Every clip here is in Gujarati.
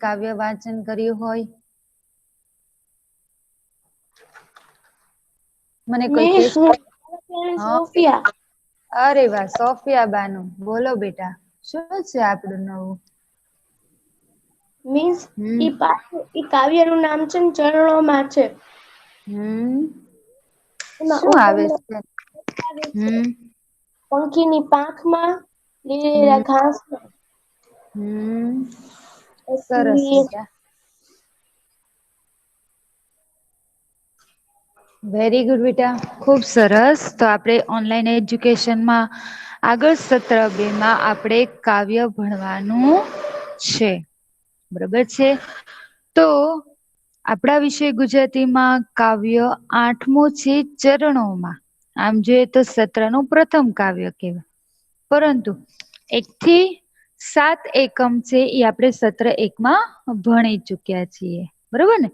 કાવ્ય વાંચન કર્યું હોય? મને કોઈ કે સોફિયા. અરે વાહ, સોફિયા બાનુ. બોલો બેટા, શું છે આપણું નવું? મીન્સ ઈ કાવ્યનું નામ છે ને ચરણોમાં છે. એમાં શું આવે ઉપરનો છે? આવે છે પંખીની પાંખમાં, હમ લીલા ઘાસમાં. સરસ પછી બેટા. વેરી ગુડ બેટા, ખુબ સરસ. તો આપણે ઓનલાઈન એજ્યુકેશનમાં આગળ સત્ર 2 માં આપણે કાવ્ય ભણવાનું છે. બરોબર છે. તો આપણા વિષય ગુજરાતીમાં કાવ્ય 8મો છે ચરણોમાં. આમ જોઈએ તો સત્રનું પ્રથમ કાવ્ય કહેવાય. પરંતુ 1 થી 7 એકમ છે એ આપણે સત્ર 1 માં ભણી ચુક્યા છીએ. બરોબર ને?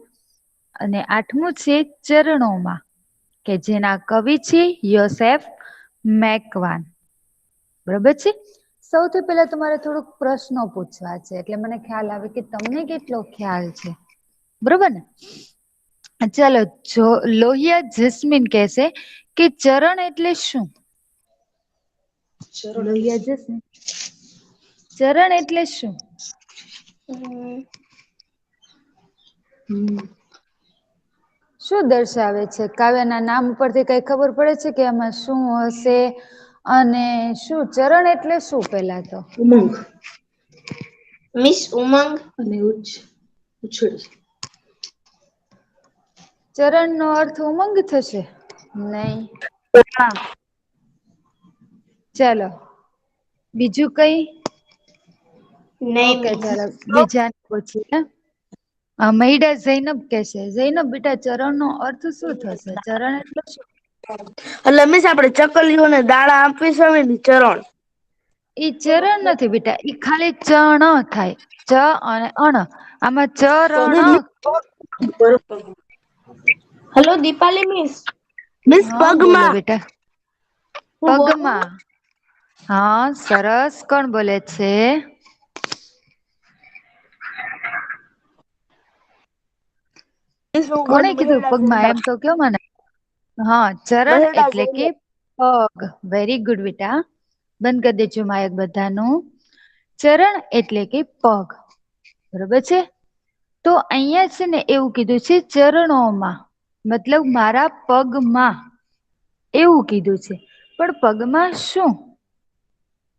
અને 8મું છે ચરણોમાં, કે જેના કવિ છે યોસેફ મેકવાન. બરોબર છે. સૌથી પહેલા તમારે થોડુંક પ્રશ્નો પૂછવા છે, એટલે મને ખ્યાલ આવે કે તમને કેટલો ખ્યાલ છે. બરોબર ને? ચાલો, જો લોહિયા જસ્મીન કહેશે કે ચરણ એટલે શું? લોહિયા જસ્મીન, ચરણ એટલે શું? શું દર્શાવે છે? કાવ્યના નામ પરથી કઈ ખબર પડે છે કે આમાં શું હશે? અને શું ચરણ એટલે શું? પેલા તો ઉમંગ. મિસ ઉમંગ અને ઉછળી. ચરણ નો અર્થ ઉમંગ થશે? નહી. ચાલો, બીજું કઈ? નહી ઓકે, મિસ. ચાલો બીજાને પૂછીએ. મૈડા જૈનબ કેશે. જૈનબ બેટા, ચરણ નો અર્થ શું થશે? ચરણ એટલે શું? એટલે મિસ આપણે ચકલીઓને દાણા આપવી છે ને ચરણ. ઈ ચરણ નથી બેટા, ઈ ખાલી ચણ થાય. ચ અને અણ, આમાં ચરણ. Hello Dipali miss. મિસ હા બોલો પગમાં. બેટા. હું બોલું? પગમાં. હા સરસ. કોણ બોલે છે? મિસ હું કોને બોલું કીધું મહેડા પગમાં? એમ જૈનબ. તો કયો મને. હા, ચરણ મહેડા એટલે જૈનબ. કે પગ. વેરી ગુડ બેટા. બંધ કરી દેજો માયક બધાનું. ચરણ એટલે કે પગ. બરોબર છે. તો અહિયાં છે ને એવું કીધું છે ચરણોમાં, મતલબ મારા પગમાં એવું કીધું છે. પણ પગમાં શું?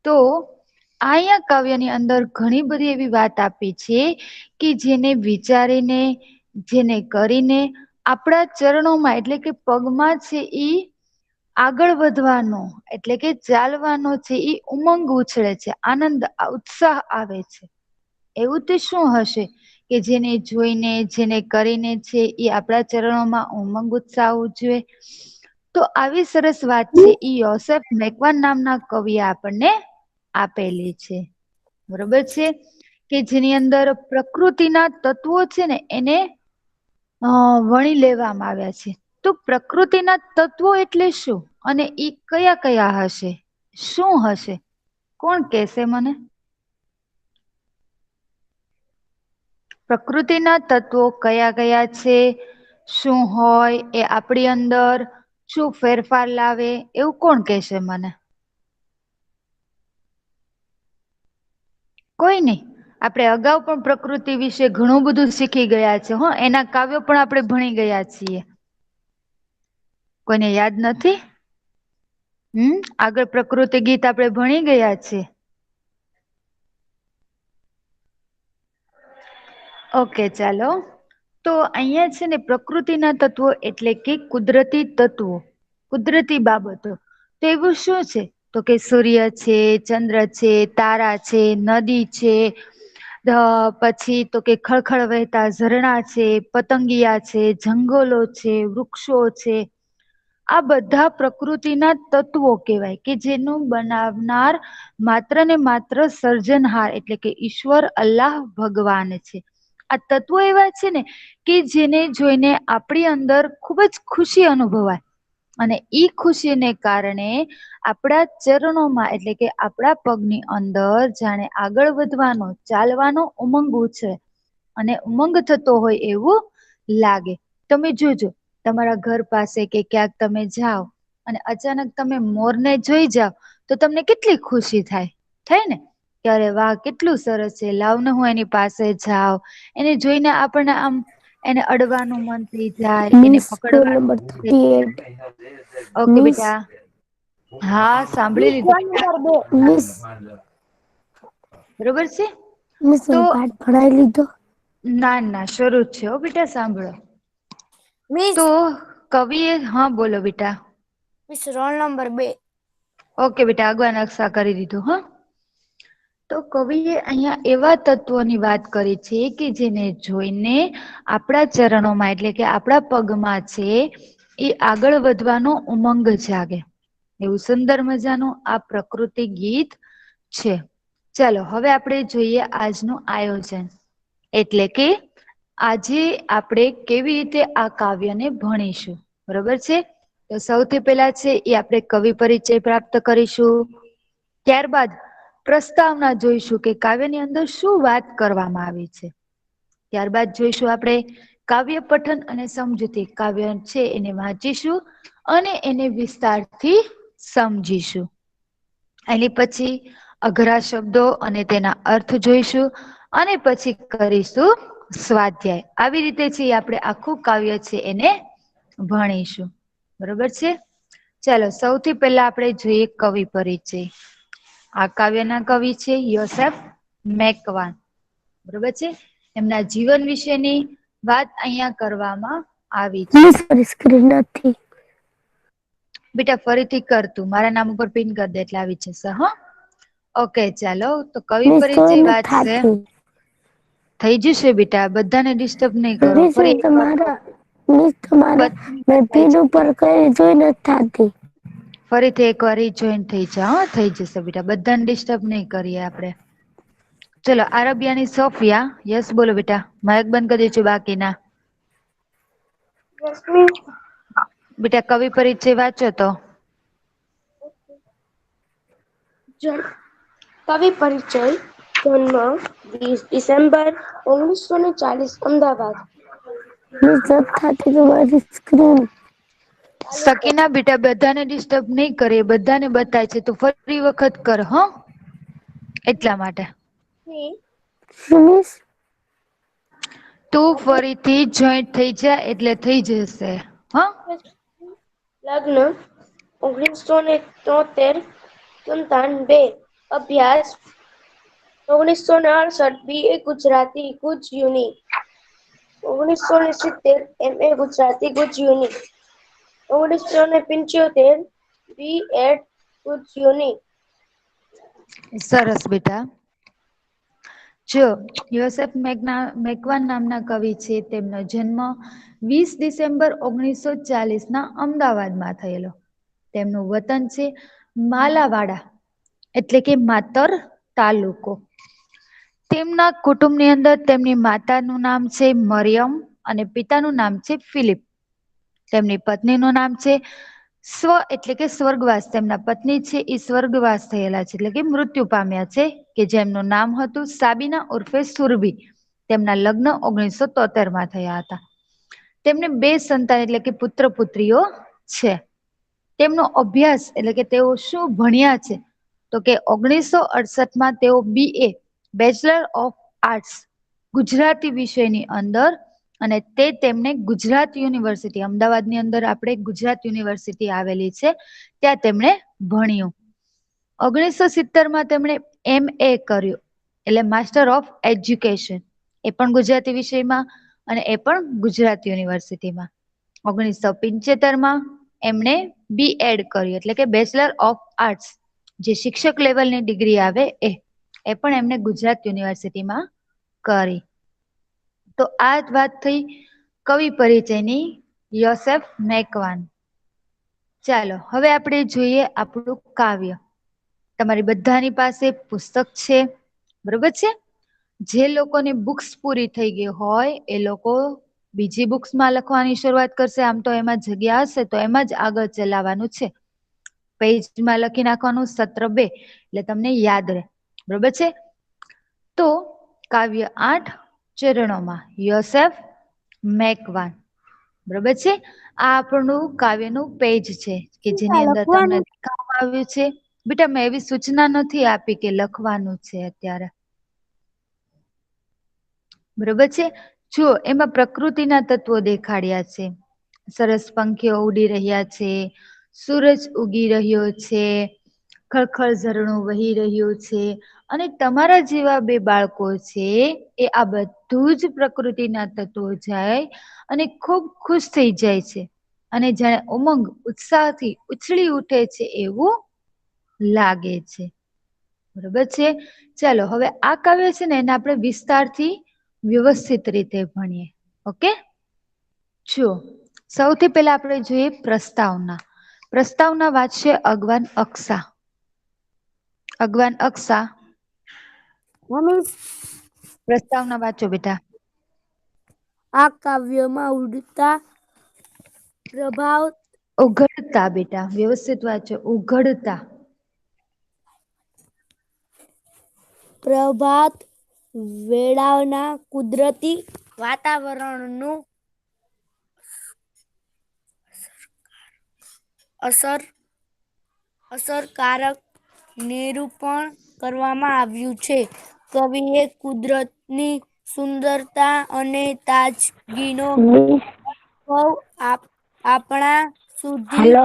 તો અહીંયા કાવ્યની અંદર ઘણી બધી એવી વાત આપી છે કે જેને વિચારીને, જેને કરીને આપણા ચરણોમાં એટલે કે પગમાં છે ઈ આગળ વધવાનો એટલે કે ચાલવાનો છે ઈ ઉમંગ ઉછળે છે, આનંદ ઉત્સાહ આવે છે. એવું તે શું હશે કે જેને જોઈને, જેને કરીને છે એ આપણા ચરણોમાં ઉમંગ ઉત્સાહ ઉજવે? તો આવી સરસ વાત છે ઈ યોસેફ મેકવાન નામના કવિએ આપણને આપેલી છે. બરોબર છે. કે જેની અંદર પ્રકૃતિના તત્વો છે ને એને વણી લેવામાં આવ્યા છે. તો પ્રકૃતિના તત્વો એટલે શું? અને ઈ કયા કયા હશે? શું હશે? કોણ કેશે મને? પ્રકૃતિના તત્વો કયા કયા છે? શું હોય એ આપણી અંદર? શું ફેરફાર લાવે? એવું કોણ કેશે મને? કોઈ નહી. આપણે અગાઉ પણ પ્રકૃતિ વિશે ઘણું બધું શીખી ગયા છે હો, એના કાવ્યો પણ આપણે ભણી ગયા છીએ. કોઈને યાદ નથી? આગળ પ્રકૃતિ ગીત આપણે ભણી ગયા છે. ઓકે ચાલો. તો અહિયાં છે ને પ્રકૃતિના તત્વો એટલે કે કુદરતી તત્વો, કુદરતી બાબતો. તો એવું શું છે? તો કે સૂર્ય છે, ચંદ્ર છે, તારા છે, નદી છે, પછી તો કે ખળખળ વહેતા ઝરણા છે, પતંગિયા છે, જંગલો છે, વૃક્ષો છે. આ બધા પ્રકૃતિના તત્વો કહેવાય કે જેનું બનાવનાર માત્ર ને માત્ર સર્જનહાર એટલે કે ઈશ્વર અલ્લાહ ભગવાન છે. આ તત્વો એવા છે ને કે જેને જોઈને આપણી અંદર ખૂબ જ ખુશી અનુભવાય, અને ઈ ખુશીને કારણે આપણા ચરણોમાં એટલે કે આપણા પગની અંદર જાણે આગળ વધવાનો, ચાલવાનો ઉમંગ ઉછળે. અને ઉમંગ થતો હોય એવું લાગે. તમે જોજો તમારા ઘર પાસે કે ક્યાંક તમે જાઓ અને અચાનક તમે મોરને જોઈ જાઓ તો તમને કેટલી ખુશી થાય ને કે અરે વાહ કેટલું સરસ છે, લાવને હું એની પાસે જાઉં. એને જોઈને આપણને આમ એને અડવાનું મન થઈ જાય, એને મિસ રોલ પકડવાનું નંબર મન થઈ જાય. 38. ઓકે મિસ બેટા, હા સાંભળી મિસ લીધું રોલ બેટા, નંબર 2. મિસ બરોબર છે. મિસ તો પાઠ ભણાઈ લીધો. ના ના શરૂ જ છે હો બેટા, સાંભળો. મિસ તો કવિએ, હા બોલો બેટા. Miss roll number 2. ઓકે બેટા, આગવા નકશા કરી દીધું હા. તો કવિએ અહીંયા એવા તત્વોની વાત કરી છે કે જેને જોઈને આપણા ચરણોમાં એટલે કે આપણા પગમાં છે એ આગળ વધવાનો ઉમંગ જાગે. એવું સુંદર મજાનું આ પ્રકૃતિ ગીત છે. ચાલો હવે આપણે જોઈએ આજનું આયોજન, એટલે કે આજે આપણે કેવી રીતે આ કાવ્યને ભણીશું, બરોબર છે. તો સૌથી પહેલા છે એ આપણે કવિ પરિચય પ્રાપ્ત કરીશું. ત્યારબાદ પ્રસ્તાવના જોઈશું કે કાવ્યની અંદર શું વાત કરવામાં આવી છે. ત્યારબાદ જોઈશું આપણે કાવ્ય પઠન અને સમજૂતી. કાવ્ય છે એને વાંચીશું અને એને વિસ્તારથી સમજીશું. એની પછી અઘરા શબ્દો અને તેના અર્થ જોઈશું અને પછી કરીશું સ્વાધ્યાય. આવી રીતે છે આપણે આખું કાવ્ય છે એને ભણીશું, બરોબર છે. ચાલો સૌથી પહેલા આપણે જોઈએ કવિ પરિચય. આ કાવ્યના કવિ છે યોસેફ મેકવાન, બરોબર છે. એમના જીવન વિશેની વાત અહીંયા કરવામાં આવી છે. મિસ મારી સ્ક્રીન નથી. બેટા ફરીથી કર તું, મારા નામ ઉપર પિન કરી દે એટલે આવી જશે હા. ઓકે ચાલો તો કવિ મિસ તો પરિચય નથી વાંચશે. થાતી. થઈ જશે બેટા, બધાને ડિસ્ટર્બ નહીં કરો. મિસ ફરી એકવાર મિસ તમારા બધાની મેં વાત પીન વાંચી. ઉપર કરી જોઈ નથી થાતી. ફરીથી એકવાર જોઈન થઈ જા હા, થઈ જશે બેટા, બધાને ડિસ્ટર્બ નહીં કરીએ આપણે. ચલો આરબિયાની સોફિયા, યસ બોલો બેટા, માઇક બંધ કરી દેજો બાકીના. બેટા કવિ પરિચય વાંચો તો. કવિ પરિચય. જન્મ 20 ડિસેમ્બર 1940 અમદાવાદ. મિસ નથી થાતી તમારી સ્ક્રીન. સકીના બેટા બધાને ડિસ્ટર્બ નહીં કરે, બધાને બતાય છે તો ફરી વખત કર હા, એટલા માટે. મિસ તું ફરીથી જોઈન્ટ થઈ જા એટલે થઈ જશે હા. લગ્ન 1973 સંતાન 2. અભ્યાસ 1968 BA ગુજરાતી ગુજ યુની. 1970 MA ગુજરાતી ગુજ યુની. 1975 B.Ed ગુજ યુની. સરસ બેટા. જો યોસેફ મેકવાન નામના કવિ છે, તેમનો જન્મ 20 ડિસેમ્બર 1940 ના અમદાવાદમાં થયેલો. તેમનું વતન છે માલાવાડા, એટલે કે માતર તાલુકો. તેમના કુટુંબની અંદર તેમની માતાનું નામ છે મરિયમ અને પિતાનું નામ છે ફિલિપ. તેમની પત્નીનું નામ છે એટલે કે સ્વર્ગવાસ. તેમના પત્ની છે એ સ્વર્ગવાસ થયેલા છે, એટલે કે મૃત્યુ પામ્યા છે, કે જેમનું નામ હતું સાબીના ઉર્ફે સુરભી. તેમના લગ્ન 1973 થયા હતા. તેમને 2 સંતાન એટલે કે પુત્ર પુત્રીઓ છે. તેમનો અભ્યાસ એટલે કે તેઓ શું ભણ્યા છે તો કે 1968 તેઓ BA bachelor of arts Gujarati વિષયની અંદર, અને તે તેમને ગુજરાત યુનિવર્સિટી અમદાવાદની અંદર આપણે ગુજરાત યુનિવર્સિટી આવેલી છે ત્યાં તેમણે ભણ્યું. 1970 તેમણે MA કર્યું એટલે માસ્ટર ઓફ એજ્યુકેશન, એ પણ ગુજરાતી વિષયમાં અને એ પણ ગુજરાત યુનિવર્સિટીમાં. 1975 એમણે B.Ed કર્યું એટલે કે બેચલર ઓફ આર્ટસ, જે શિક્ષક લેવલની ડિગ્રી આવે એ પણ એમને ગુજરાત યુનિવર્સિટીમાં કરી. તો આ જ વાત થઈ કવિ પરિચયની યોસેફ મેકવાન. ચાલો હવે આપણે જોઈએ આપણું કાવ્ય. તમારી બધાની પાસે પુસ્તક છે, બરોબર છે. જે લોકોની બુક્સ પૂરી થઈ ગઈ હોય એ લોકો બીજી બુક્સમાં લખવાની શરૂઆત કરશે. આમ તો એમાં જગ્યા હશે તો એમાં જ આગળ ચલાવવાનું છે. પેજમાં લખી નાખવાનું સત્ર 2 એટલે તમને યાદ રહે, બરોબર છે. તો કાવ્ય 8 ચરણોમાં. યોસેફ મેકવાન. બરોબર છે. આ આપણું કાવ્યનું પેજ છે કે જેની અંદર તમને દેખાવામાં આવ્યું છે. બેટા મેં એવી સૂચના નથી આપી કે લખવાનું છે અત્યારે. બરોબર છે. જુઓ એમાં પ્રકૃતિના તત્વો દેખાડ્યા છે. સરસ પંખીઓ ઉડી રહ્યા છે, સૂરજ ઉગી રહ્યો છે, ખળખળ ઝરણું વહી રહ્યું છે અને તમારા જેવા બે બાળકો છે એ આ બધું જ પ્રકૃતિના તત્વો જાય અને ખૂબ ખુશ થઈ જાય છે અને જાણે ઉમંગ ઉત્સાહથી ઉછળી ઉઠે છે એવું લાગે છે. બરોબર છે. ચાલો હવે આ કાવ્ય છે ને એને આપણે વિસ્તારથી વ્યવસ્થિત રીતે ભણીએ. ઓકે. જુઓ સૌથી પહેલા આપણે જોઈએ પ્રસ્તાવના. પ્રસ્તાવના વાંચશે અગવાન અક્ષા. અગવાન અક્ષા પ્રસ્તાવના વાંચો બેટા. આ કાવ્યમાં ઉડતા પ્રભાવ ઉઘડતા બેટા વ્યવસ્થિત વાંચો. ઉઘડતા પ્રભાત વેળાના કુદરતી વાતાવરણનું અસરકારક નિરૂપણ કરવામાં આવ્યું છે. કવિએ કુદરતની સુંદરતા અને તાજગીનો અનુભવ આપણા સુધી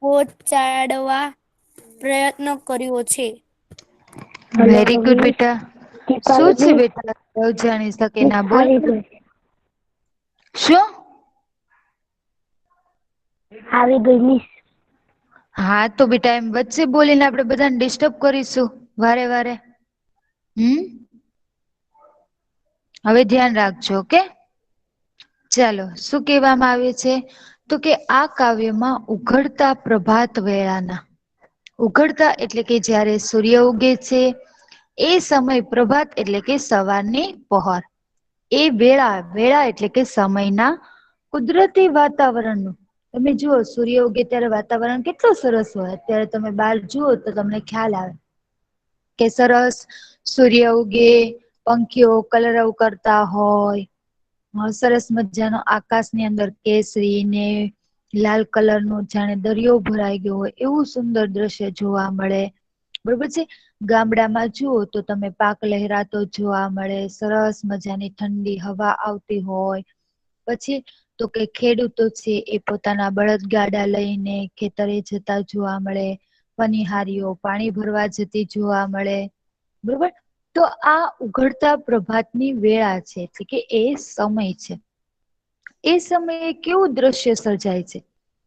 પહોંચાડવા પ્રયત્ન કર્યો છે. વેરી ગુડ બેટા. શું છે બેટા જાણી શકે ના બોલ. શું આવી ગઈ મિસ. હા તો બેટા એમ વચ્ચે બોલીને આપણે બધાને ડિસ્ટર્બ કરીશું વારે વારે. હવે ધ્યાન રાખજો. ઓકે. ચાલો શું કહેવામાં આવે છે તો કે આ કાવ્યમાં ઉઘડતા પ્રભાત વેળાના. ઉઘડતા એટલે કે જ્યારે સૂર્ય ઉગે છે એ સમય, પ્રભાત એટલે કે સવારની પહોર, એ વેળા એટલે કે સમયના કુદરતી વાતાવરણનું તમે જુઓ સૂર્ય ઉગે ત્યારે વાતાવરણ કેટલું સરસ હોય. અત્યારે તમે બહાર જુઓ તો તમને ખ્યાલ આવે કે સરસ સૂર્ય ઉગે, પંખીઓ કલરવ કરતા હોય, સરસ મજાનો આકાશની અંદર કેસરી ને લાલ કલર નો જાણે દરિયો ભરાઈ ગયો હોય એવું સુંદર દ્રશ્ય જોવા મળે. બરોબર છે. ગામડામાં જુઓ તો તમે પાક લહેરાતો જોવા મળે, સરસ મજાની ઠંડી હવા આવતી હોય. પછી તો કે ખેડૂતો છે એ પોતાના બળદગાડા લઈને ખેતરે જતા જોવા મળે, પનીહારીઓ પાણી ભરવા જતી જોવા મળે. બરોબર. તો આ ઉઘડતા પ્રભાતની વેળા છે એટલે કે એ સમય છે. એ સમયે કેવું દ્રશ્ય સર્જાય છે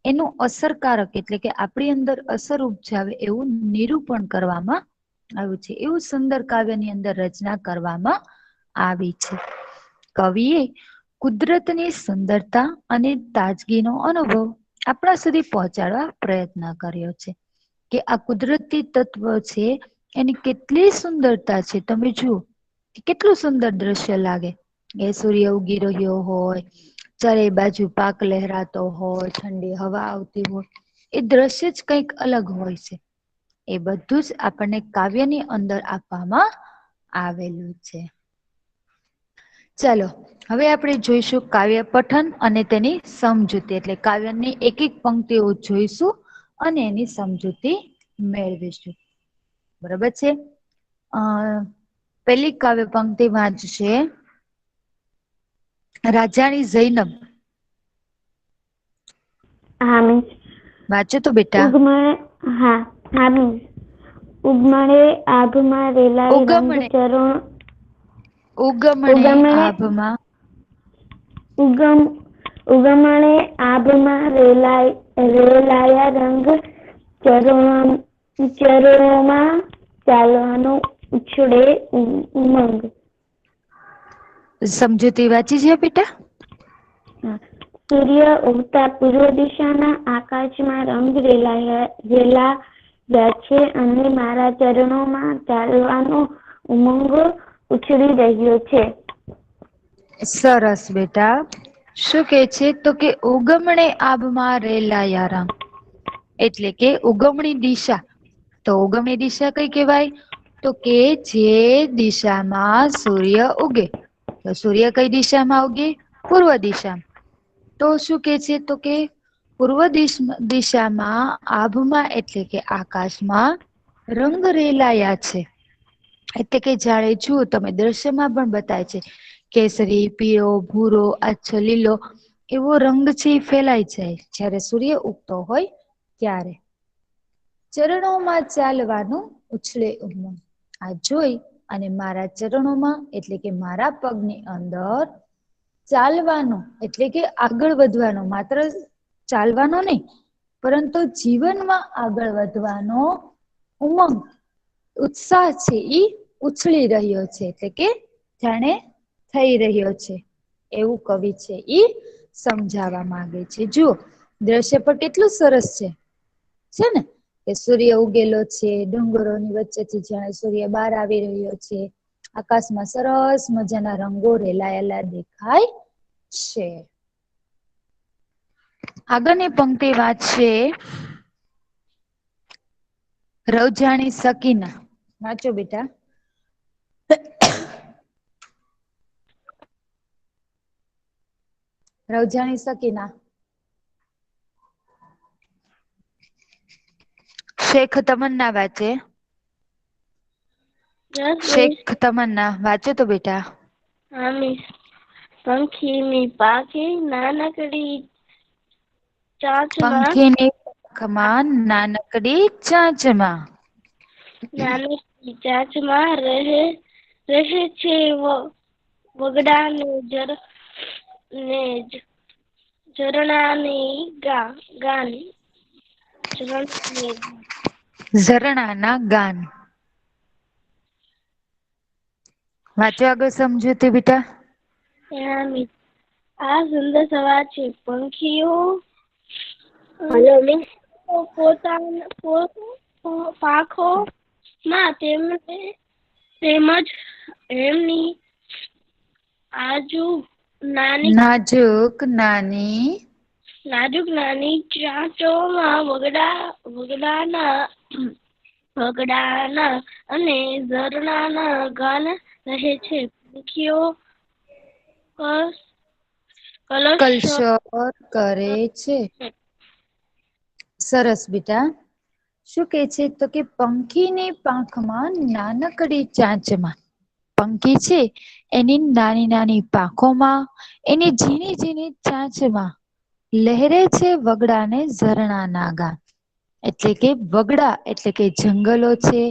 એનું અસરકારક એટલે કે આપણી અંદર અસર ઉપજાવે એવું નિરૂપણ કરવામાં આવ્યું છે. એવું સુંદર કાવ્યની અંદર રચના કરવામાં આવી છે. કવિએ કુદરતની સુંદરતા અને તાજગીનો અનુભવ આપણા સુધી પહોંચાડવા પ્રયત્ન કર્યો છે કે આ કુદરતી તત્વ છે એની કેટલી સુંદરતા છે. તમે જુઓ કેટલું સુંદર દ્રશ્ય લાગે. એ સૂર્ય ઉગી રહ્યો હોય, ચારે બાજુ પાક લહેરાતો હોય, ઠંડી હવા આવતી હોય, એ દ્રશ્ય જ કંઈક અલગ હોય છે. એ બધું જ આપણને કાવ્યની અંદર આપવામાં આવેલું છે. ચાલો હવે આપણે જોઈશું કાવ્ય પઠન અને તેની સમજૂતી, એટલે કાવ્યની એક એક પંક્તિઓ જોઈશું અને એની સમજૂતી મેળવીશું. બરોબર છે. પેલી કાવ્ય પંક્તિ વાંચશે રાજાણી જૈનબ. હા મિસ. વાંચો તો બેટા. હા મિસ. ઉગમણે આભમાં રેલાય રંગ ઉગમણે ચરણ આભમાં ઉગમણે આભમાં રેલાયા રંગ ચરણોમાં ચાલવાનો ઉછળે ઉમંગ. સમજૂતી વાંચી છે બેટા. સૂર્ય ઉગતા પૂર્વ દિશાના આકાશમાં રંગ રેલાયા છે અને મારા ચરણોમાં ચાલવાનો ઉમંગ ઉછળી રહ્યો છે. સરસ બેટા. શું કે છે તો કે ઉગમણે આભમાં રેલાયા રંગ એટલે કે ઉગમણી દિશા તો ઉગમની દિશા કઈ કહેવાય? તો કે જે દિશામાં સૂર્ય ઉગે. તો સૂર્ય કઈ દિશામાં ઉગે? પૂર્વ દિશા. તો શું કે છે? તો કે પૂર્વ દિશામાં આભમાં એટલે કે આકાશમાં રંગ રેલાયા છે. એટલે કે જાણે જુઓ તમે દ્રશ્યમાં પણ બતાય છે. કેસરી, પીળો, ભૂરો, આછો લીલો એવો રંગ છે એ ફેલાય જાય જ્યારે સૂર્ય ઉગતો હોય ત્યારે. ચરણોમાં ચાલવાનું ઉછળે ઉમંગ. આ જોઈ અને મારા ચરણોમાં એટલે કે મારા પગની અંદર ચાલવાનું એટલે કે આગળ વધવાનું, માત્ર ચાલવાનો નહી પરંતુ જીવનમાં આગળ વધવાનો ઉમંગ, ઉત્સાહ છે ઈ ઉછળી રહ્યો છે. એટલે કે જાણે થઈ રહ્યો છે એવું કવિ છે ઈ સમજાવવા માંગે છે. જુઓ દ્રશ્ય પણ કેટલું સરસ છે ને? કે સૂર્ય ઉગેલો છે, ડુંગરોની વચ્ચેથી જાણે સૂર્ય બહાર આવી રહ્યો છે. આકાશમાં સરસ મજાના રંગો રેલાયેલા દેખાય છે. આગળની પંક્તિ વાંચશે રવજાણી સકીના. વાંચો બેટા. રવજાણી સકીના. શેખ તમન્ના વાંચે. શેખ તમન્ના વાંચો તો બેટા. હા મિસ. પંખીની પાખે નાનકડી ચાંચમાં, પંખીની પાંખમાં નાનકડી ચાંચમાં, નાનકડી ચાંચમાં રહે છે વગડા ને ઝરણાની ગાન. ઝરણાના ગાન. વાંચો આગળ સમજૂતી બેટા. હા મિસ. આ સુંદર સવાર છે. પંખીઓ પોતાના પાંખોમાં તેમજ એમની નાજુક નાની ચાંચોમાં વગડાના અને ઝરણાના ગાન રહે છે. પંખીઓ કલશોર કરે છે. સરસ બેટા. શું કે છે? તો કે પંખીની પાંખમાં નાનકડી ચાંચમાં, પંખી છે એની નાની નાની પાંખોમાં, એની ઝીણી ઝીણી ચાંચમાં લહેરે છે વગડા ને ઝરણાના ગાન. એટલે કે વગડા એટલે કે જંગલો છે,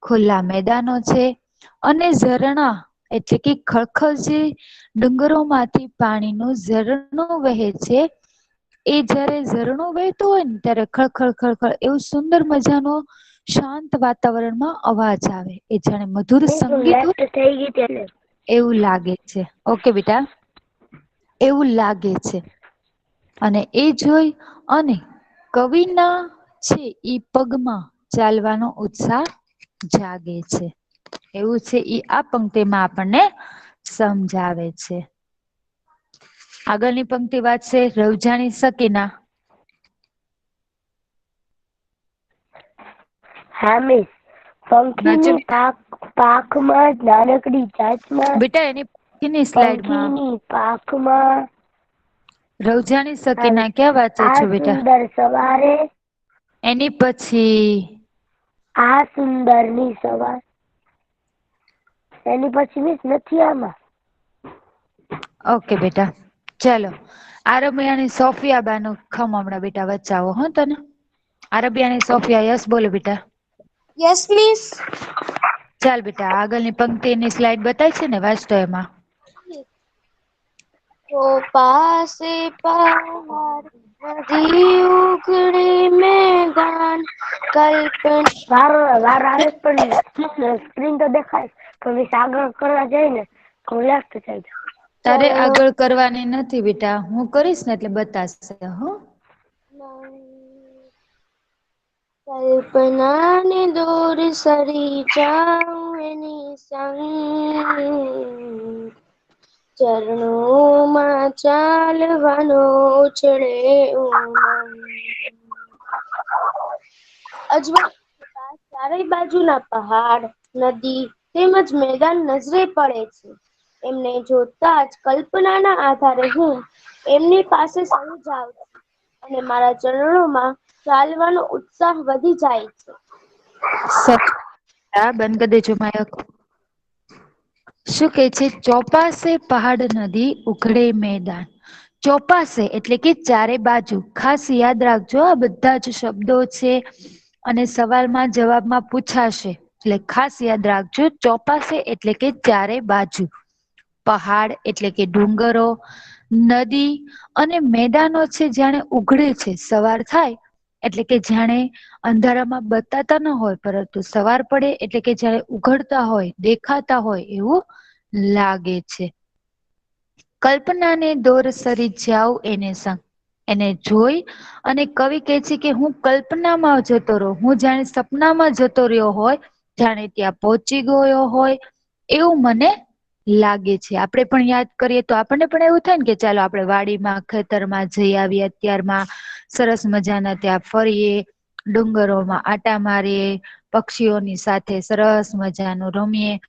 ખુલ્લા મેદાનો છે અને ઝરણા એટલે કે ખળખળ જે ડુંગરોમાંથી પાણીનું ઝરણું વહે છે એ જયારે ઝરણું વહેતું હોય ને ત્યારે ખળખળ ખળખળ એવું સુંદર મજાનો શાંત વાતાવરણમાં અવાજ આવે. એ જાણે મધુર સંગીત હોય એવું લાગે છે. ઓકે બેટા. એવું લાગે છે. અને એ જોઈ અને કવિના છે ઈ પગમાં ચાલવાનો ઉત્સાહ જાગે છે. એવું છે ઈ આ પંક્તિમાં આપણને સમજાવે છે. આગળની પંક્તિ વાંચશે રવજાણી સકીના. હા મિસ. વાંચો પંખીની પાંખમાં નાનકડી ચાંચમાં, બેટા એની પછીની સ્લાઇડમાં પંખીની પાંખમાં રવજાણી સકીના ક્યાં વાંચો આ છો બેટા? સુંદર સવારે, એની પછી આ સુંદરની સવાર. એની પછી મિસ નથી આમાં. ઓકે બેટા. ચાલો. આરબિયાની સોફિયા બાનું ખમ હમણાં બેટા વચાવો હો તને. આરબિયાની સોફિયા યસ બોલો બેટા. Yes miss. ચાલ બેટા આગળની પંક્તિની સ્લાઈડ બતાય છે ને વાંચતો એમાં. તો પાસે પહાડ નદી ઉઘડે મેદાન કલ્પના વાર આવે પણ સ્ક્રીન તો દેખાય તો મિસ આગળ કરવા જાય ને તો લેફ્ટ સાઈડ તારે આગળ કરવાની નથી બેટા હું કરીશ ને એટલે બતાશે હો. કલ્પનાને દોર સરી જાઉં એની સંગ ચરણોમાં ચાલવાનો ઉછળે ઉમંગ. ચારેય બાજુના પહાડ, નદી તેમજ મેદાન નજરે પડે છે. એમને જોતા જ કલ્પનાના આધારે હું એમની પાસે સરી જાઉં છું અને મારા ચરણોમાં ચાલવાનો ઉત્સાહ વધી જાય છે. બંધ કરી દેજો માયક. શું કે છે? ચોપાસે પહાડ નદી ઉઘડે મેદાન. ચોપાસે એટલે કે ચારે બાજુ. ખાસ યાદ રાખજો આ બધા જ શબ્દો છે અને સવાલમાં જવાબમાં પૂછાશે. એટલે ખાસ યાદ રાખજો. ચોપાસે એટલે કે ચારે બાજુ. પહાડ એટલે કે ડુંગરો, નદી અને મેદાનો છે જાણે ઉઘડે છે. સવાર થાય એટલે કે જાણે અંધારામાં બતાતા ન હોય પરંતુ સવાર પડે એટલે કે જયારે ઉઘડતા હોય, દેખાતા હોય એવું લાગે છે. કલ્પનાને દોર સરી જાવ એને સંગ. એને જોઈ અને કવિ કે છે કે હું કલ્પનામાં જતો રહું. હું જાણે સપનામાં જતો રહ્યો હોય, જાણે ત્યાં પહોંચી ગયો હોય એવું મને લાગે છે. આપણે પણ યાદ કરીએ તો આપણને પણ એવું થાય ને કે ચાલો આપણે વાડીમાં, ખેતરમાં જઈ આવીએ. અત્યારમાં સરસ મજાના ત્યાં ફરીએ, ડુંગરોમાં આટા મારીએ, પક્ષીઓની સાથે સરસ મજાનું રમીએ.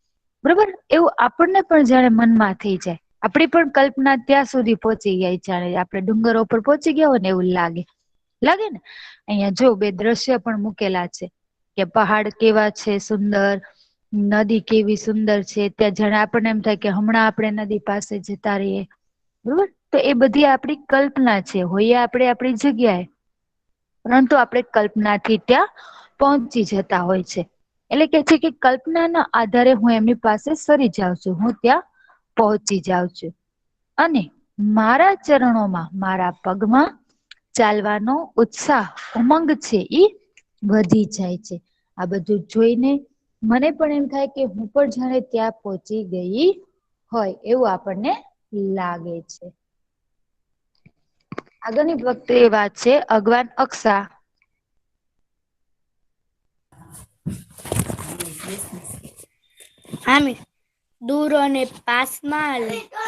બરોબર, એવું આપણને પણ જાણે મનમાં થઈ જાય. આપડી પણ કલ્પના ત્યાં સુધી પહોંચી જાય જાણે આપણે ડુંગરો ઉપર પહોંચી ગયા હોય ને એવું લાગે. લાગે ને? અહિયાં જો બે દ્રશ્ય પણ મૂકેલા છે કે પહાડ કેવા છે સુંદર, નદી કેવી સુંદર છે. ત્યાં જાણે આપણને એમ થાય કે હમણાં આપણે નદી પાસે જતા રહીએ. બરોબર, તો એ બધી આપણી કલ્પના છે. હોઈએ આપણે આપણી જગ્યાએ પરંતુ આપણે કલ્પનાથી ત્યાં પહોંચી જતા હોય છે. એટલે કે છે કે કલ્પનાના આધારે હું એમની પાસે સરી જાઉં છું. હું ત્યાં પહોંચી જાઉં છું અને મારા ચરણોમાં, મારા પગમાં ચાલવાનો ઉત્સાહ, ઉમંગ છે ઈ વધી જાય છે. આ બધું જોઈને મને પણ એમ થાય કે હું પણ જાણે ત્યાં પહોંચી ગઈ હોય એવું આપણને લાગે છે. આગળની વખતે એ વાત છે અગવાન અક્ષા. આમે દૂર અને પાસમાં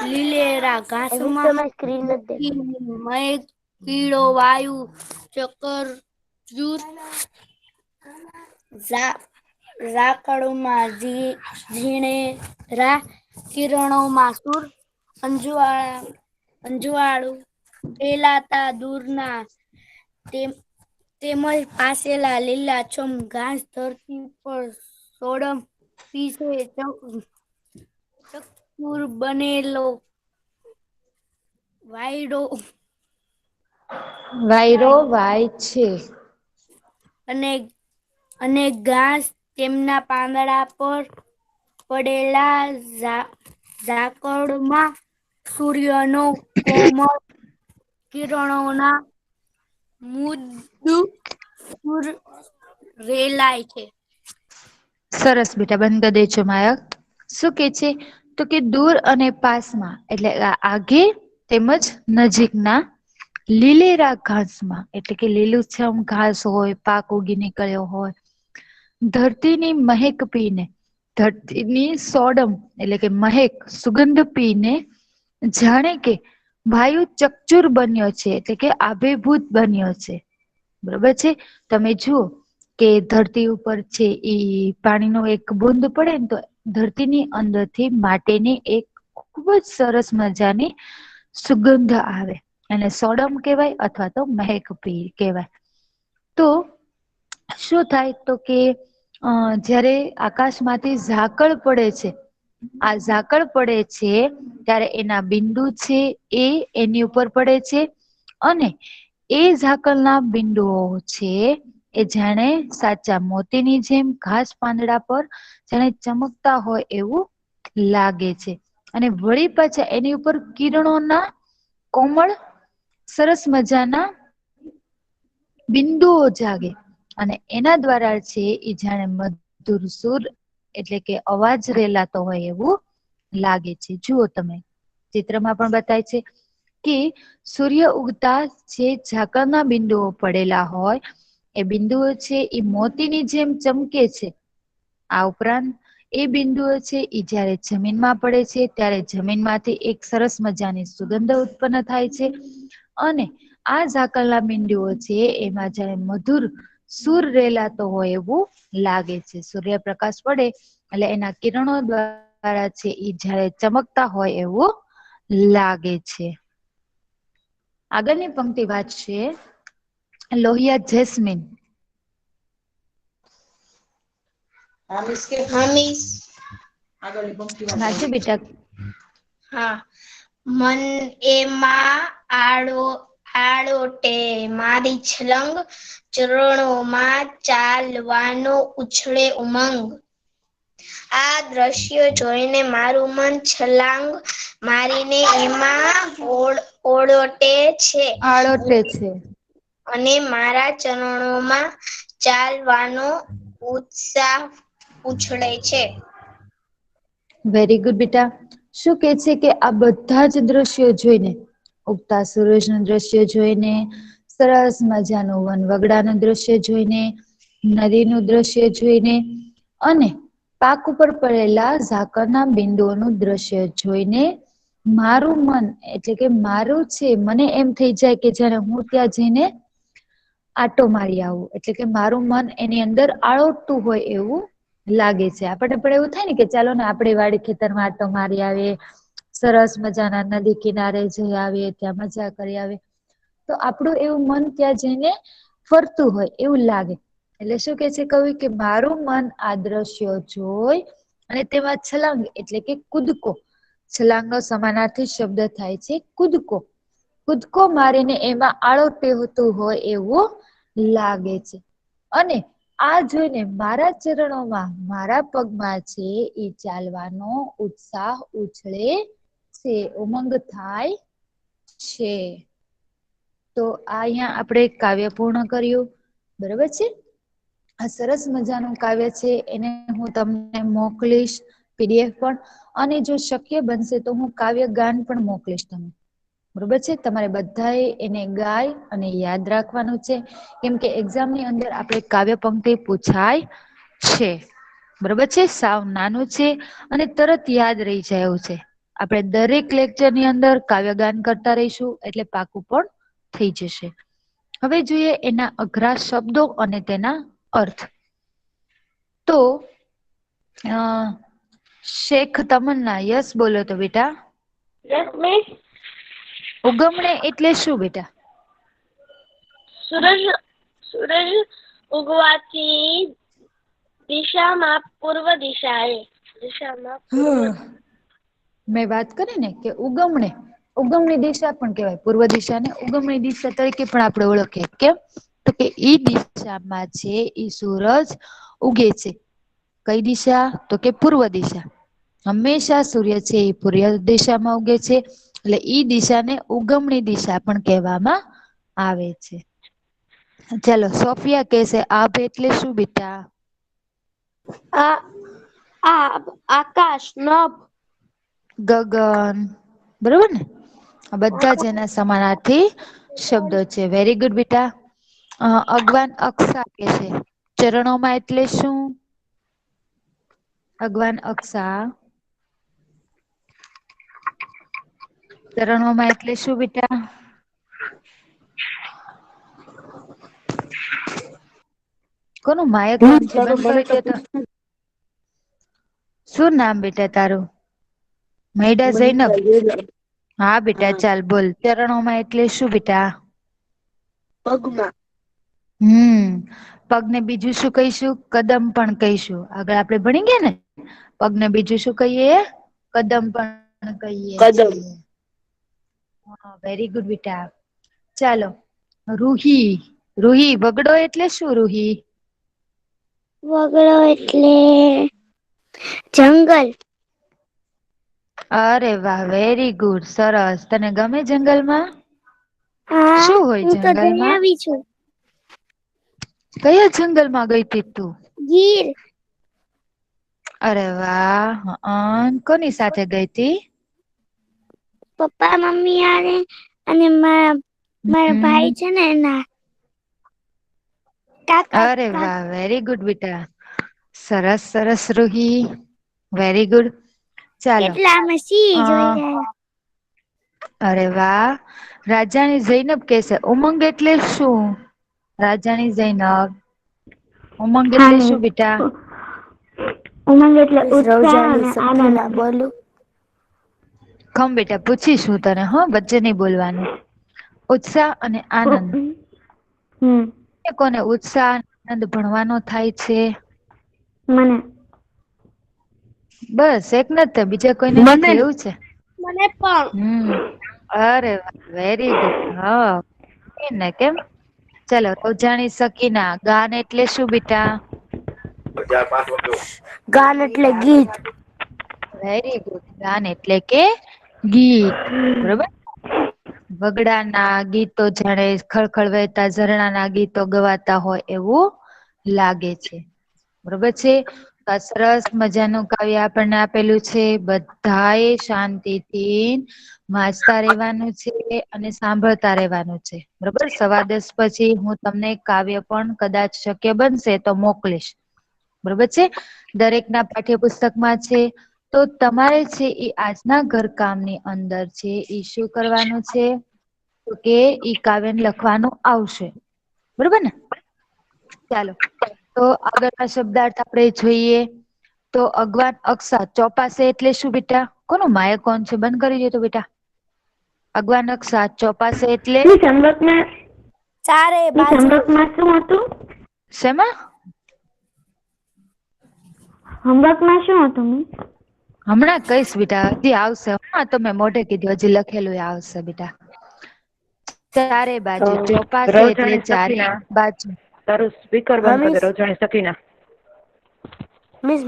લીલેરા ઘાસમાં તમારી સ્ક્રીન નથી દેખાતી. મહેક પીળો વાયુ ચક્કર ઝાકળમાં ઝીણેરા કિરણોમાં સૂર અંજવાળું ફેલાતા દૂરના તેમજ પાસેલા લીલાછમ ઘાસ ધરતી પર સોડમ પીસે ચકચૂર બનેલો વાયરો વાય છે અને ઘાસ તેમના પાંદડા પર પડેલા ઝાકળમાં સૂર્યનો કોમળ કિરણોના રેલાય છે. સરસ બેટા, બંધ કરી દેજો માયક. શું કે છે? તો કે દૂર અને પાસમાં એટલે આગે તેમજ નજીકના લીલેરા ઘાસમાં એટલે કે લીલુંછમ ઘાસ હોય, પાક ઉગી નીકળ્યો હોય, ધરતીની મહેક પીને, ધરતીની સોડમ એટલે કે મહેક, સુગંધ પીને જાણે કે વાયુ ચકચુર બન્યો છે એટલે કે આભેભૂત બન્યો છે. બરોબર છે? તમે જુઓ કે ધરતી ઉપર છે ઈ પાણીનો એક બુંદ પડે ને તો ધરતીની અંદરથી માટીની એક ખૂબ જ સરસ મજાની સુગંધ આવે. એને સોડમ કહેવાય અથવા તો મહેક પી કહેવાય. તો શું થાય? તો કે જ્યારે આકાશમાંથી ઝાકળ પડે છે, આ ઝાકળ પડે છે ત્યારે એના બિંદુ છે એ એની ઉપર પડે છે અને એ ઝાકળના બિંદુઓ છે એ જાણે સાચા મોતીની જેમ ઘાસ પાંદડા પર જાણે ચમકતા હોય એવું લાગે છે. અને વળી પાછા એની ઉપર કિરણોના કોમળ સરસ મજાના બિંદુઓ જાગે અને એના દ્વારા છે એ જાણે મધુર સુર એટલે કે અવાજ રેલાતો હોય એવું લાગે છે. જુઓ તમે ચિત્રમાં પણ બતાય છે કે સૂર્ય ઉગતા જે ઝાકળના બિંદુઓ પડેલા હોય એ બિંદુઓ છે એ મોતીની જેમ ચમકે છે. આ ઉપરાંત એ બિંદુઓ છે એ જયારે જમીનમાં પડે છે ત્યારે જમીનમાંથી એક સરસ મજાની સુગંધ ઉત્પન્ન થાય છે અને આ ઝાકળના બિંદુઓ છે એમાં જયારે મધુર સૂર રેલાતો હોય એવું લાગે છે. સૂર્યપ્રકાશ પડે એટલે એના કિરણો દ્વારા છે એ જ્યારે ચમકતા હોય એવું લાગે છે. આગળની પંક્તિ વાંચશે લોહિયા જેસ્મીન. હમીસ. વાંચો બેટા. હા. મન એમાં આડોટે મારી છલંગ, ચરણોમાં ચાલવાનો ઉછળે ઉમંગ. આ દ્રશ્ય જોઈને મારું મન છલાંગ મારીને એમાં ઓળોટે છે આળોટે છે. અને મારા ચરણોમાં ચાલવાનો ઉત્સાહ ઉછળે છે. વેરી ગુડ બેટા. શું કે છે કે આ બધા જ દ્રશ્યો જોઈને, ઉગતા સૂરજ નું દ્રશ્ય જોઈને, સરસ મજાનું વન વગડાનું દ્રશ્ય જોઈને, નદીનું દ્રશ્ય જોઈને અને પાક ઉપર પડેલા ઝાકરના બિંદુઓનું દ્રશ્ય જોઈને મારું મન એટલે કે મારું છે મને એમ થઈ જાય કે જયારે હું ત્યાં જઈને આટો મારી આવું, એટલે કે મારું મન એની અંદર આળોટતું હોય એવું લાગે છે. આપણને પણ એવું થાય ને કે ચાલો ને આપણે વાડી ખેતરમાં આટો મારી આવીએ, સરસ મજાના નદી કિનારે જઈ આવીએ, ત્યાં મજા કરી આવીએ, તો આપણું એવું મન ત્યાં જઈને ફરતું હોય એવું લાગે. એટલે શું કે છે કવિ કે મારું મન આ દ્રશ્યો જોઈ અને તેમાં છલાંગ એટલે કે કૂદકો, છલાંગનો સમાનાર્થી શબ્દ થાય છે કૂદકો, કૂદકો મારીને એમાં આળોટતું હોય એવું લાગે છે. અને આ જોઈને મારા ચરણોમાં, મારા પગમાં છે એ ચાલવાનો ઉત્સાહ ઉછળે છે, ઉમંગ થાય છે. તો આ અહીંયા આપણે કાવ્ય પૂર્ણ કર્યું. બરોબર છે. આ સરસ મજાનું કાવ્ય છે. એને હું તમને મોકલીશ PDF પણ, અને જો શક્ય બનશે તો હું કાવ્ય ગાન પણ મોકલીશ તમને. બરોબર છે. તમારે બધાએ એને ગાય અને યાદ રાખવાનું છે. કેમ કે એક્ઝામની અંદર આપણે કાવ્ય પંક્તિ પૂછાય છે. બરોબર છે. સાવ નાનું છે અને તરત યાદ રહી જાય એવું છે. આપણે દરેક લેક્ચરની અંદર કાવ્યગાન કરતા રહીશું એટલે પાકું પણ થઈ જશે. હવે જોઈએ એના અઘરા શબ્દો અને તેના અર્થ. તો શેખ તમન્ના યસ બોલો તો બેટા. Yes miss. ઉગમણે એટલે શું બેટા? સૂરજ ઉગવાથી દિશામાં પૂર્વ દિશાએ. મેં વાત કરી ને કે ઉગમણે, ઉગમની દિશા પણ કહેવાય પૂર્વ દિશાને, ઉગમની દિશા તરીકે પણ આપણે ઓળખીએ. કેમ? તો કે ઈ દિશામાં છે ઈ સૂરજ ઉગે છે. કઈ દિશા? તો કે પૂર્વ દિશા. હંમેશા સૂર્ય છે એ પૂર્વ દિશામાં ઉગે છે, એટલે ઈ દિશાને ઉગમણી દિશા પણ કહેવામાં આવે છે. ચાલો સોફિયા કહેશે આભ એટલે શું બેટા? આકાશ, નભ. ગગન. બરોબર ને? આ બધા જ એના સમાનાર્થી શબ્દો છે. વેરી ગુડ બેટા. અગવાન અક્ષા કહેશે ચરણોમાં એટલે શું? અગવાન અક્ષા ચરણોમાં એટલે શું બેટા? કોનું માયક કામથી બંધ કરી દે તો. શું નામ બેટા તારું? મૈડા જૈનબ. હા બેટા ચાલ બોલ. ચરણોમાં એટલે શું બેટા? પગમાં. પગને બીજું શું કહીશું? કદમ પણ કહીશું. આગળ આપણે ભણી ગયા ને? પગને બીજું શું કહીએ? કદમ પણ કહીએ છીએ. હા વેરી ગુડ બેટા. ચાલો રૂહી. રૂહી વગડો એટલે શું રૂહી? વગડો એટલે જંગલ. અરે વાહ વેરી ગુડ સરસ. તને ગમે જંગલમાં? હા શું હોય હું તો જઈ જંગલમાં? આવી છું. કયા જંગલમાં ગઈ તી તું? ગીર. અરે વાહ. કોની સાથે ગઈ તી? પપ્પા મમ્મી હારે અને મારા હમ ભાઈ છે ને એના કાકા અરે વાહ વેરી ગુડ બેટા. સરસ સરસ રૂહી વેરી ગુડ. ચાલો કેટલા અમે સિંહ અ જોઈ આવ્યા. અરે વાહ રાજાની જૈનબ કેશે ઉમંગ એટલે શું? રાજાની જૈનબ. ઉમંગ હા એટલે મિસ. શું બેટા? ઉમંગ એટલે મિસ ઉત્સાહ રવજાની અને સકીના આનંદ. બોલું. ખમ બેટા પૂછીશું તને, હો વચ્ચે નહીં બોલવાનું. ઉત્સાહ અને આનંદ. હમ. કોને ઉત્સાહ આનંદ ભણવાનો થાય છે? મને. બસ એક ને જ બીજા કોઈને નથી એવું છે? મને પણ. અરે વેરી ગુડ. હા ને કેમ? ચાલો રોજાણી સકીના ગાન એટલે શું બેટા? ગાન એટલે ગીત. Very good. ગાન એટલે કે ગીત. બરોબર. વગડાના ગીતો જાણે ખળખળ વહેતા ઝરણાના ગીતો ગવાતા હોય એવું લાગે છે. બરોબર છે. આ સરસ મજાનું કાવ્ય આપણને આપેલું છે. બધા એ શાંતિથી વાંચતા રહેવાનું છે અને સાંભળતા રહેવાનું છે. બરોબર. 10:15 પછી હું તમને કાવ્ય પણ કદાચ શક્ય બનશે તો મોકલીશ. બરોબર છે. દરેક ના પાઠ્યપુસ્તકમાં છે. તો તમારે છે એ આજના ઘરકામની અંદર છે એ શું કરવાનું છે? તો કે ઈ કાવ્યને લખવાનું આવશે. બરોબર ને? ચાલો તો આગળના શબ્દાર્થ આપણે જોઈએ. તો અગવાન અકસા ચોપાશે એટલે શું બેટા? કોનું માયક કોણ છે? બંધ કરી દો તો બેટા. અગવાન અકસા ચોપાશે એટલે? ચારે બાજુ. સંપર્કમાં શું હતું? શેમાં? હોમવર્કમાં શું હતું મિસ? હમણાં કઈશ બેટા, હજી આવશે. હા તો મેં મોઢે કીધું હજી લખેલું આવશે બેટા. ચારે બાજુ ચોપાશે એટલે રોજાણી ચારે સકીના બાજુ. તારું સ્પીકર હા બંધ કરી મિસ. દે. રોજાણી સકીના મિસ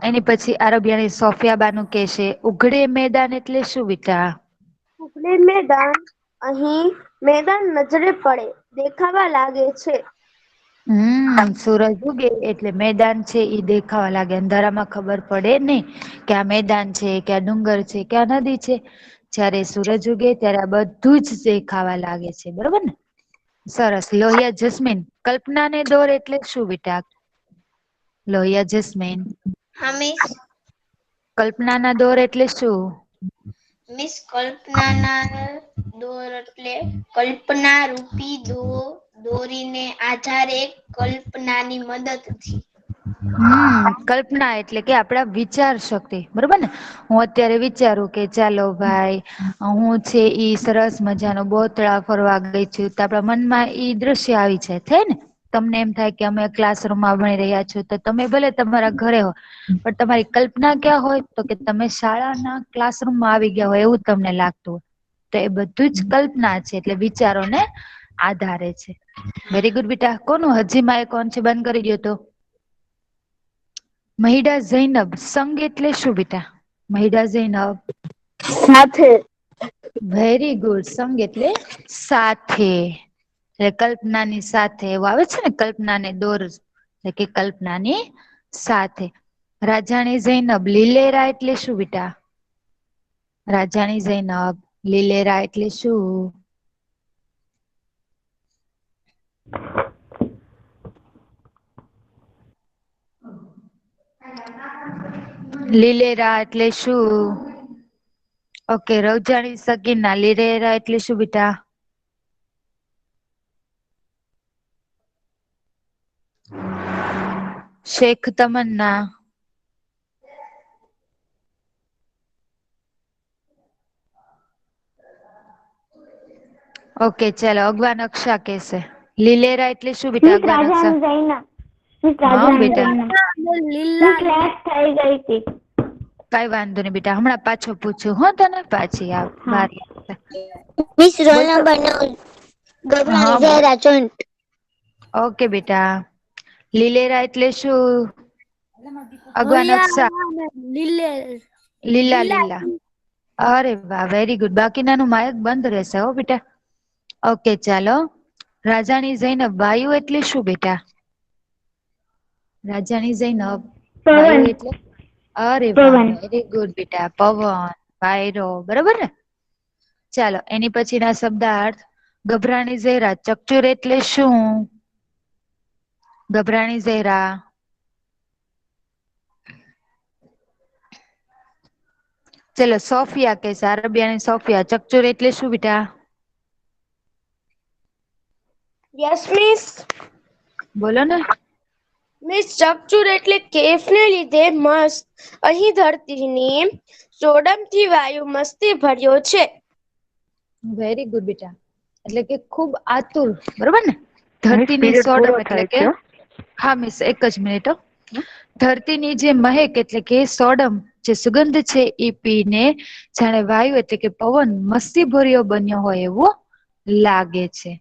એની પછી આરબિયાની સોફિયા બાનું કેશે ઉઘડે મેદાન એટલે શું બેટા? ઉઘડે મેદાન. અહીં મેદાન નજરે પડે, દેખાવા લાગે છે. સૂરજ ઉગે એટલે મેદાન છે ઈ દેખાવા લાગે. અંધારામાં ખબર પડે નઈ કે આ મેદાન છે, કે આ ડુંગર છે, કે આ નદી છે. જયારે સૂરજ ઉગે ત્યારે આ બધું જ દેખાવા લાગે છે. બરોબર ને? સરસ. લોહિયા જસ્મીન કલ્પના ને દોર એટલે શું બેટા? લોહિયા જસ્મીન હા મિસ. કલ્પના ના દોર એટલે શું? મિસ કલ્પનાના દોર એટલે કલ્પના રૂપી દોરીને આધારે કલ્પનાની મદદથી. કલ્પના એટલે કે આપડા વિચાર શક્તિ. બરોબર ને? હું અત્યારે વિચારું કે ચાલો ભાઈ હું છે ઈ સરસ મજાનો બોતળા ફરવા ગઈ છું તો આપડા મનમાં ઈ દ્રશ્ય આવી જાય. છે ને? તમને એમ થાય કે અમે ક્લાસરૂમમાં ભણી રહ્યા છો તો તમે ભલે તમારા ઘરે હો પણ તમારી કલ્પના ક્યાં હોય તો કે તમે શાળાના ક્લાસરૂમમાં આવી ગયા હોય એવું તમને લાગતું હોય. તો એ બધું જ કલ્પના છે એટલે વિચારોને આધારે છે. વેરી ગુડ બેટા. કોનું હજી માયક ઓન છે? બંધ કરી દો તો. મહિડા ઝૈનબ સંગ એટલે શું બેટા? મહિડા ઝૈનબ સાથે. Very good. સંગ એટલે સાથે. એટલે કલ્પનાની સાથે એવું આવે છે ને કલ્પનાને દોર એટલે કે કલ્પનાની સાથે. રાજાણી ઝૈનબ લીલેરા એટલે શું બેટા? રાજાણી ઝૈનબ લીલેરા એટલે શું? લીલેરા એટલે શું? ઓકે. રવજાણી સગીના લીલેરા એટલે શું બેટા? શેખ તમન્ના ઓકે ચાલો. અગવા નકશા કેશે લીલેરા એટલે શું બેટા? મિસ અગવા નકશા. રાજાની જૈનબ. મિસ હા રાજાની બેટા. જૈનબ. લીલા મિસ લેફ્ટ થઈ ગઈ હતી. કઈ વાંધો નઈ બેટા. હમણાં પાછો પૂછું હો તને. પાછી હા. બારી આવશે. મિસ રોલ બોલતો નંબર 9 હા ગભરાણી ઝેરા ચોન્ટ. ઓકે બેટા. લીલેરા એટલે શું? અગવા નકશા. લોહિયા અને લીલે લીલા લીલા. અરે વાહ વેરી ગુડ. બાકીનાનું માયક બંધ રહેશે હો બેટા. ઓકે ચાલો. રાજાની ઝૈનબ વાયુ એટલે શું બેટા? રાજાની ઝૈનબ વાયુ પવન. એટલે? અરે વાહ પવન. વેરી ગુડ બેટા. પવન વાયરો. બરોબર ને? ચાલો એની પછી ના શબ્દાર્થ. ગભરાણી ઝેરા ચકચુર એટલે શું? ગભરાણી ઝેરા ચલો સોફિયા કેશે અરબિયાની સોફિયા ચકચોર એટલે શું બેટા? Yes miss. બોલો ને. મિસ ચકચૂર એટલે કેફને લીધે મસ્ત. અહીં ધરતીની સોડમથી વાયુ મસ્તી ભર્યો છે. વેરી ગુડ બેટા. એટલે કે ખૂબ આતુર, બરોબર ને? ધરતીની સોડમ એટલે કે હા મિસ, એક જ મિનિટ. ધરતીની જે મહેક એટલે કે સોડમ, જે સુગંધ છે એ પીને જાણે વાયુ એટલે કે પવન મસ્તી ભર્યો બન્યો હોય એવું લાગે છે.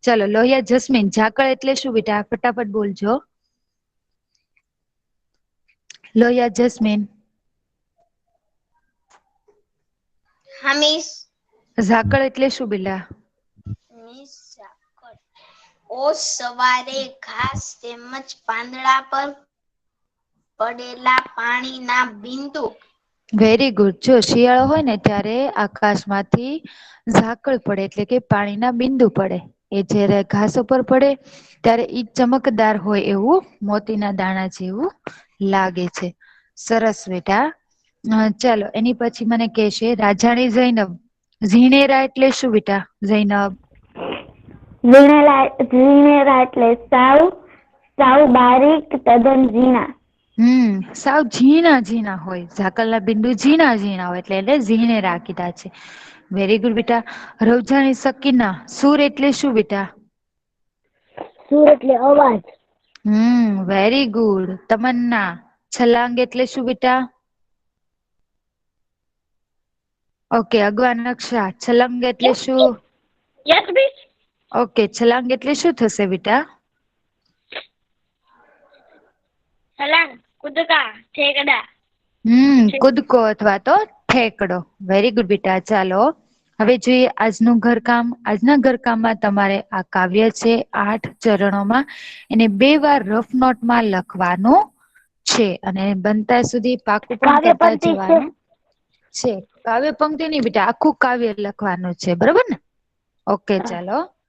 ચલો લોહિયા જસ્મીન, ઝાકળ એટલે શું બેટા? ફટાફટ બોલજો. લોહિયા જસ્મીન. હા મિસ. ઝાકળ એટલે શું બેટા? મિસ ઝાકળ સવારે ઘાસ તેમજ પાંદડા પર પડેલા પાણીના બિંદુ. Very good. જો શિયાળો હોય ને ત્યારે આકાશમાંથી ઝાકળ પડે એટલે કે પાણીના બિંદુ પડે. એ જ્યારે ઘાસ ઉપર પડે ત્યારે ઈ ચમકદાર હોય એવું મોતીના દાણા જેવું લાગે છે. સરસ બેટા. ચાલો એની પછી મને કહેશે રાજાણી જૈનબ. ઝીણેરા એટલે શું બેટા? જૈનબ. ઝીણેરા એટલે સાવ બારીક, તદ્દન ઝીણા. સાવ ઝીણા ઝીણા હોય. ઝાકળના બિંદુ ઝીણા ઝીણા હોય એટલે ઝીણેરા કીધા છે. વેરી ગુડ બેટા. રવજાણી સકીના. સુર એટલે શું બેટા? સુર એટલે અવાજ. Very good. તમન્ના. છલાંગ એટલે શું બેટા? ઓકે. અગવા નકશા. છલંગ એટલે શું? Yes miss. ઓકે. છલાંગ એટલે શું થશે બેટા? છલાંગ, કૂદકા, ઠેકડા. કૂદકો અથવા તો ઠેકડો. વેરી ગુડ બેટા. ચાલો હવે જોઈએ આજનું ઘરકામ. આજના ઘરકામમાં તમારે આ કાવ્ય છે 8 ચરણોમાં, એને 2 વાર રફ નોટમાં લખવાનું છે અને બનતા સુધી પાકું પણ કાવ્ય કરતા પંક્તિ છે. જવાનું છે. કાવ્ય પંક્તિ નહીં બેટા, આખું કાવ્ય લખવાનું છે, બરોબર ને? ઓકે ચાલો.